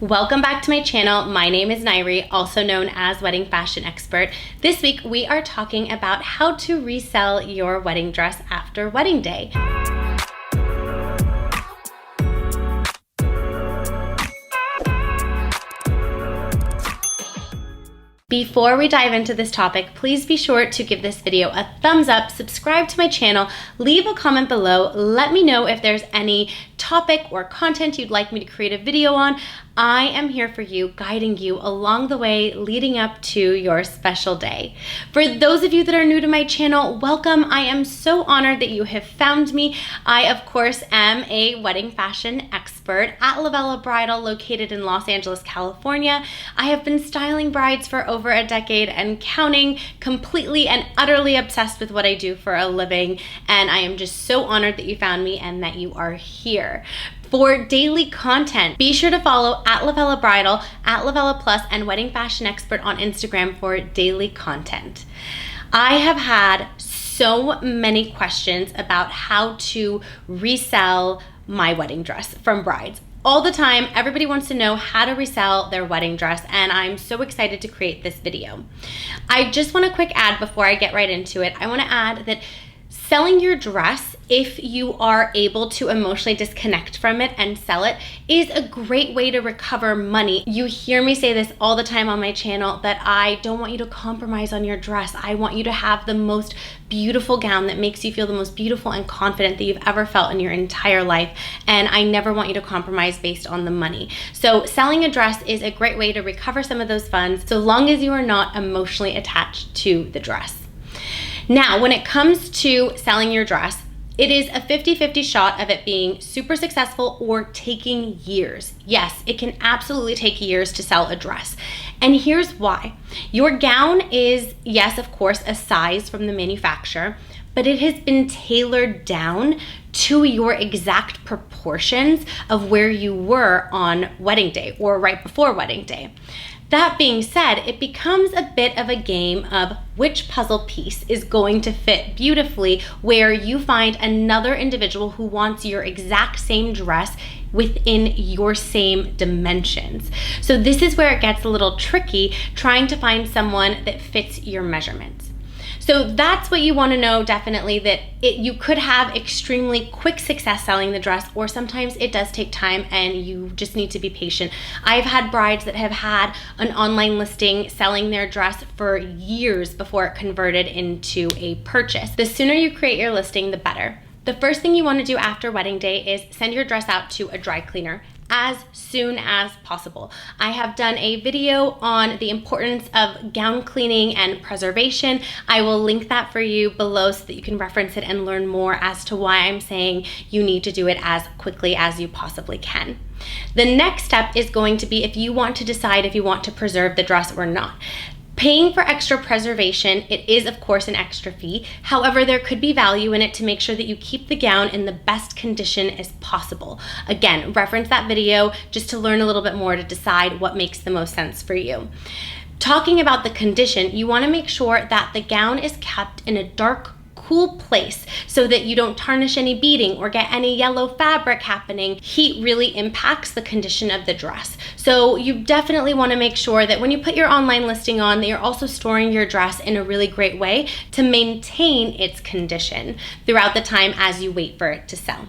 Welcome back to my channel. My name is Nayri, also known as Wedding Fashion Expert. This week we are talking about how to resell your wedding dress after wedding day. Before we dive into this topic, please be sure to give this video a thumbs up, subscribe to my channel, leave a comment below, let me know if there's any topic or content you'd like me to create a video on. I am here for you, guiding you along the way leading up to your special day. For those of you that are new to my channel, welcome. I am so honored that you have found me. I, of course, am a wedding fashion expert at LOVELLA Bridal, located in Los Angeles, California. I have been styling brides for over a decade and counting, completely and utterly obsessed with what I do for a living, and I am just so honored that you found me and that you are here. For daily content, be sure to follow at LOVELLA Bridal, at LOVELLA Plus, and Wedding Fashion Expert on Instagram for daily content. I have had so many questions about how to resell my wedding dress from brides. All the time, everybody wants to know how to resell their wedding dress, and I'm so excited to create this video. I just want a quick add before I get right into it. I want to add that selling your dress, if you are able to emotionally disconnect from it and sell it, is a great way to recover money. You hear me say this all the time on my channel, that I don't want you to compromise on your dress. I want you to have the most beautiful gown that makes you feel the most beautiful and confident that you've ever felt in your entire life. And I never want you to compromise based on the money. So selling a dress is a great way to recover some of those funds, so long as you are not emotionally attached to the dress. Now, when it comes to selling your dress, it is a 50-50 shot of it being super successful or taking years. Yes, it can absolutely take years to sell a dress. And here's why. Your gown is, yes, of course, a size from the manufacturer, but it has been tailored down to your exact proportions of where you were on wedding day or right before wedding day. That being said, it becomes a bit of a game of which puzzle piece is going to fit beautifully, where you find another individual who wants your exact same dress within your same dimensions. So this is where it gets a little tricky, trying to find someone that fits your measurements. So that's what you want to know, definitely, that you could have extremely quick success selling the dress, or sometimes it does take time and you just need to be patient. I've had brides that have had an online listing selling their dress for years before it converted into a purchase. The sooner you create your listing, the better. The first thing you want to do after wedding day is send your dress out to a dry cleaner as soon as possible. I have done a video on the importance of gown cleaning and preservation. I will link that for you below so that you can reference it and learn more as to why I'm saying you need to do it as quickly as you possibly can. The next step is going to be if you want to decide if you want to preserve the dress or not. Paying for extra preservation, it is of course an extra fee. However, there could be value in it to make sure that you keep the gown in the best condition as possible. Again, reference that video just to learn a little bit more to decide what makes the most sense for you. Talking about the condition, you want to make sure that the gown is kept in a dark, cool place so that you don't tarnish any beading or get any yellow fabric happening. Heat really impacts the condition of the dress. So you definitely want to make sure that when you put your online listing on, that you're also storing your dress in a really great way to maintain its condition throughout the time as you wait for it to sell.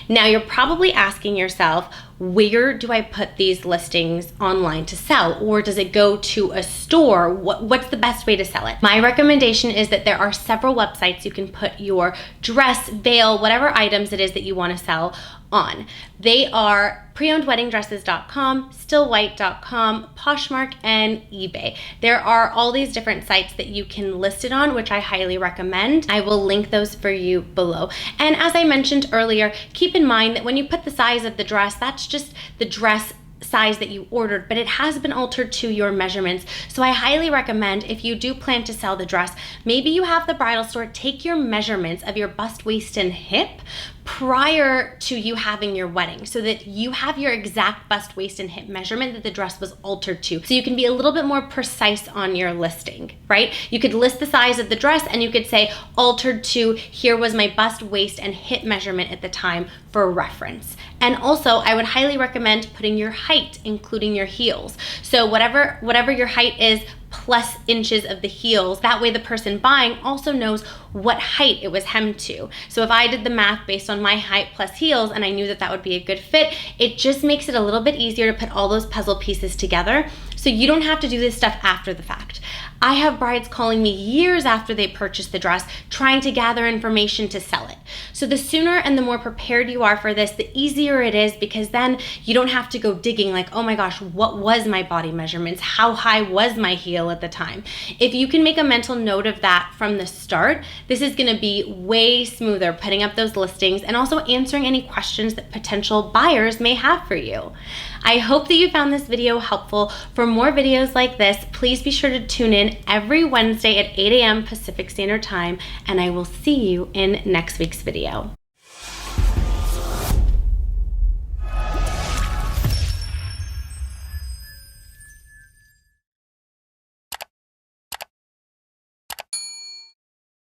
Now you're probably asking yourself, where do I put these listings online to sell? Or does it go to a store? What's the best way to sell it? My recommendation is that there are several websites you can put your dress, veil, whatever items it is that you want to sell on. They are preownedweddingdresses.com, stillwhite.com, Poshmark, and eBay. There are all these different sites that you can list it on, which I highly recommend. I will link those for you below. And as I mentioned earlier, keep in mind that when you put the size of the dress, that's just the dress size that you ordered, but it has been altered to your measurements. So I highly recommend, if you do plan to sell the dress, maybe you have the bridal store take your measurements of your bust, waist, and hip, prior to you having your wedding so that you have your exact bust, waist, and hip measurement that the dress was altered to. So you can be a little bit more precise on your listing, right? You could list the size of the dress and you could say altered to, here was my bust, waist, and hip measurement at the time for reference. And also, I would highly recommend putting your height, including your heels. So whatever your height is, plus inches of the heels. That way the person buying also knows what height it was hemmed to. So if I did the math based on my height plus heels and I knew that that would be a good fit, it just makes it a little bit easier to put all those puzzle pieces together so you don't have to do this stuff after the fact. I have brides calling me years after they purchased the dress trying to gather information to sell it. So the sooner and the more prepared you are for this, the easier it is, because then you don't have to go digging like, oh my gosh, what was my body measurements? How high was my heel at the time? If you can make a mental note of that from the start, this is gonna be way smoother putting up those listings and also answering any questions that potential buyers may have for you. I hope that you found this video helpful. For more videos like this, please be sure to tune in every Wednesday at 8 a.m. Pacific Standard Time, and I will see you in next week's video.